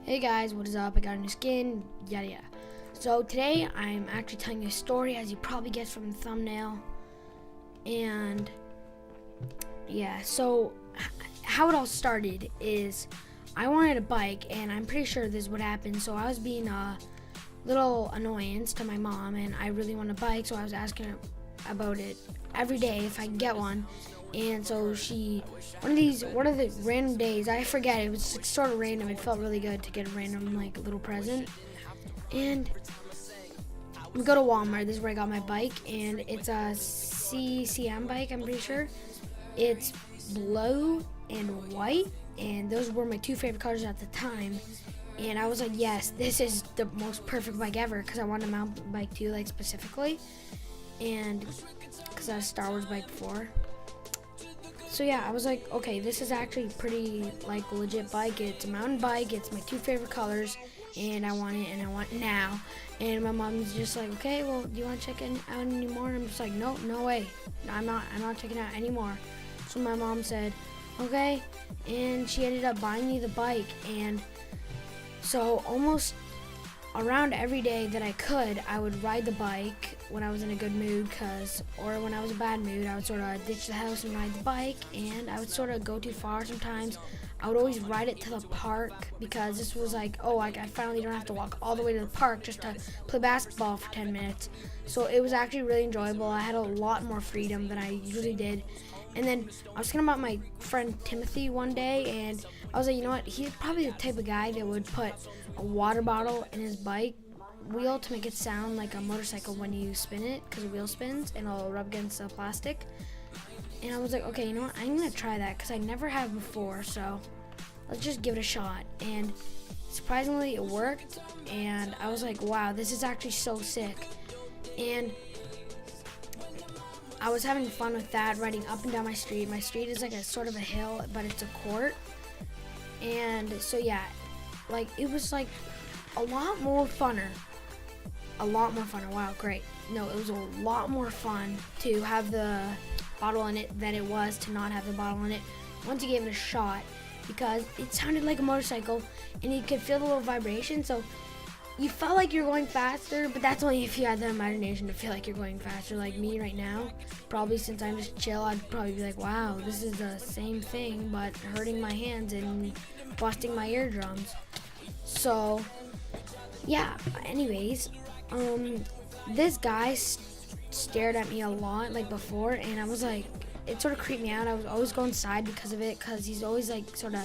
Hey guys, what is up? I got a new skin, yada yada. So today I'm actually telling you a story, as you probably guessed from the thumbnail. And yeah, so how it all started is I wanted a bike, and I'm pretty sure this is what happened. So I was being a little annoyance to my mom, and I really wanted a bike, so I was asking her about it every day if I could get one. And so one of the random days, I forget, it was sort of random. It felt really good to get a random little present. And we go to Walmart. This is where I got my bike, and it's a CCM bike, I'm pretty sure. It's blue and white, and those were my two favorite colors at the time. And I was like, yes, this is the most perfect bike ever, because I wanted a mountain bike too, specifically, and because I had a Star Wars bike before. So yeah, I was like, okay, this is actually pretty legit bike. It's a mountain bike. It's my two favorite colors, and I want it, and I want it now. And my mom's just like, okay, well, do you want to check it out anymore? And I'm just like, no way, I'm not checking it out anymore. So my mom said, okay, and she ended up buying me the bike. And so almost around every day that I could, I would ride the bike when I was in a good mood, or when I was in a bad mood, I would sort of ditch the house and ride the bike, and I would sort of go too far sometimes. I would always ride it to the park, because this was like, oh, I finally don't have to walk all the way to the park just to play basketball for 10 minutes. So it was actually really enjoyable. I had a lot more freedom than I usually did. And then I was thinking about my friend Timothy one day, and I was like, you know what, he's probably the type of guy that would put a water bottle in his bike wheel to make it sound like a motorcycle when you spin it, because the wheel spins and it'll rub against the plastic. And I was like, okay, you know what, I'm gonna try that, because I never have before, so let's just give it a shot. And surprisingly it worked, and I was like, wow, this is actually so sick. And I was having fun with that, riding up and down my street. My street is like a sort of a hill, but it's a court. And so yeah, it was like a lot more funner. Wow, great. No, it was a lot more fun to have the bottle in it than it was to not have the bottle in it once you gave it a shot, because it sounded like a motorcycle and you could feel the little vibration. So you felt like you're going faster, but that's only if you had the imagination to feel like you're going faster. Like me right now, probably since I'm just chill, I'd probably be like, wow, this is the same thing, but hurting my hands and busting my eardrums. So yeah, anyways, this guy stared at me a lot before, and I was like, it sort of creeped me out. I was always going inside because of it, because he's always sort of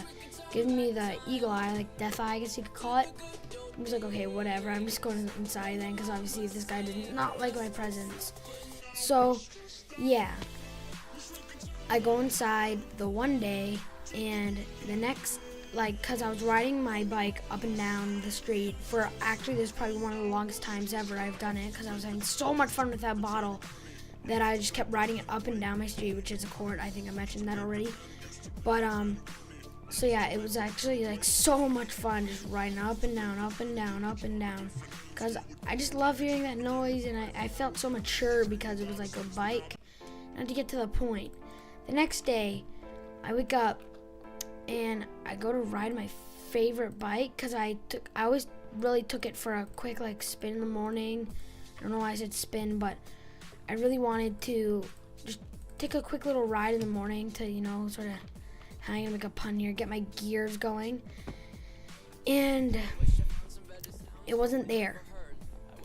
giving me the eagle eye, death eye, I guess you could call it. I was like, okay, whatever, I'm just going inside then, because obviously this guy does not like my presence. So yeah, I go inside the one day, and the next, because I was riding my bike up and down the street for, actually, this is probably one of the longest times ever I've done it, because I was having so much fun with that bottle that I just kept riding it up and down my street, which is a court. I think I mentioned that already. But so yeah, it was actually so much fun just riding up and down, up and down, up and down, because I just love hearing that noise, and I felt so mature because it was like a bike. And to get to the point, the next day I wake up and I go to ride my favorite bike, because I always really took it for a quick spin in the morning. I don't know why I said spin, but I really wanted to just take a quick little ride in the morning to, sort of, I'm gonna make a pun here, get my gears going. And it wasn't there.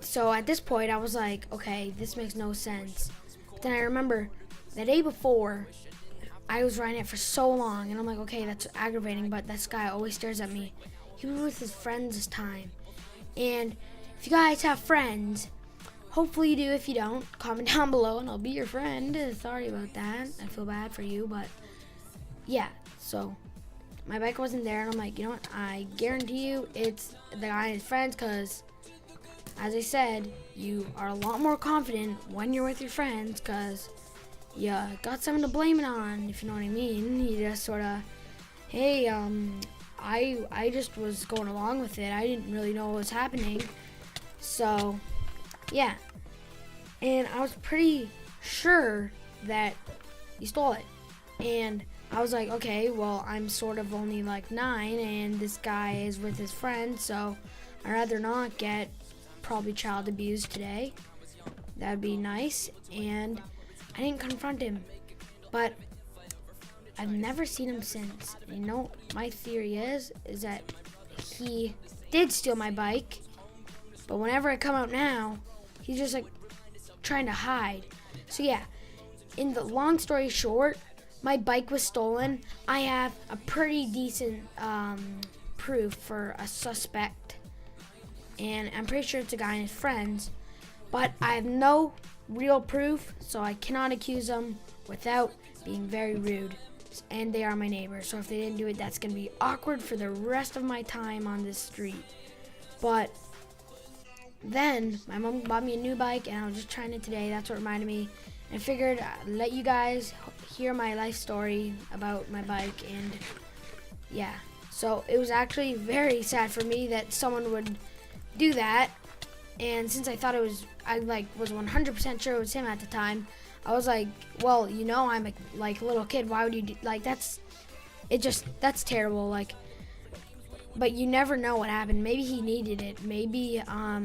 So at this point I was like, okay, this makes no sense. But then I remember the day before, I was riding it for so long, and I'm like, okay, that's aggravating, but this guy always stares at me. He was with his friends this time. And if you guys have friends, hopefully you do. If you don't, comment down below and I'll be your friend. Sorry about that. I feel bad for you, but yeah. So my bike wasn't there, and I'm like, you know what? I guarantee you it's the guy and his friends, because as I said, you are a lot more confident when you're with your friends, because you got someone to blame it on, if you know what I mean. You just sort of, hey, I just was going along with it. I didn't really know what was happening. So yeah, and I was pretty sure that he stole it, and I was like, okay, well, I'm sort of only like 9 and this guy is with his friend, so I'd rather not get probably child abused today. That'd be nice. And I didn't confront him, but I've never seen him since. You know, my theory is that he did steal my bike, but whenever I come out now, he's just like trying to hide. So yeah, in the long story short, my bike was stolen. I have a pretty decent proof for a suspect, and I'm pretty sure it's a guy and his friends, but I have no real proof, so I cannot accuse them without being very rude. And they are my neighbors, so if they didn't do it, that's gonna be awkward for the rest of my time on this street. But then my mom bought me a new bike, and I was just trying it today. That's what reminded me. I figured I'd let you guys hear my life story about my bike, and yeah. So it was actually very sad for me that someone would do that, and since I thought I was 100% sure it was him at the time, I was like, well, you know, I'm a little kid. Why would you do, that's terrible. Like, but you never know what happened. Maybe he needed it. Maybe I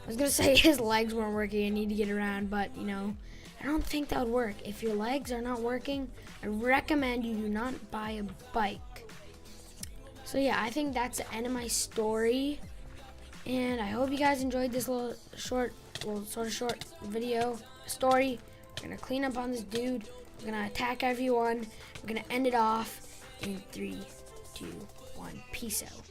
was gonna say his legs weren't working and need to get around, but you know, I don't think that would work. If your legs are not working, I recommend you do not buy a bike. So yeah, I think that's the end of my story, and I hope you guys enjoyed this little short video story. We're gonna clean up on this dude. We're gonna attack everyone. We're gonna end it off in 3, 2, 1. Peace out.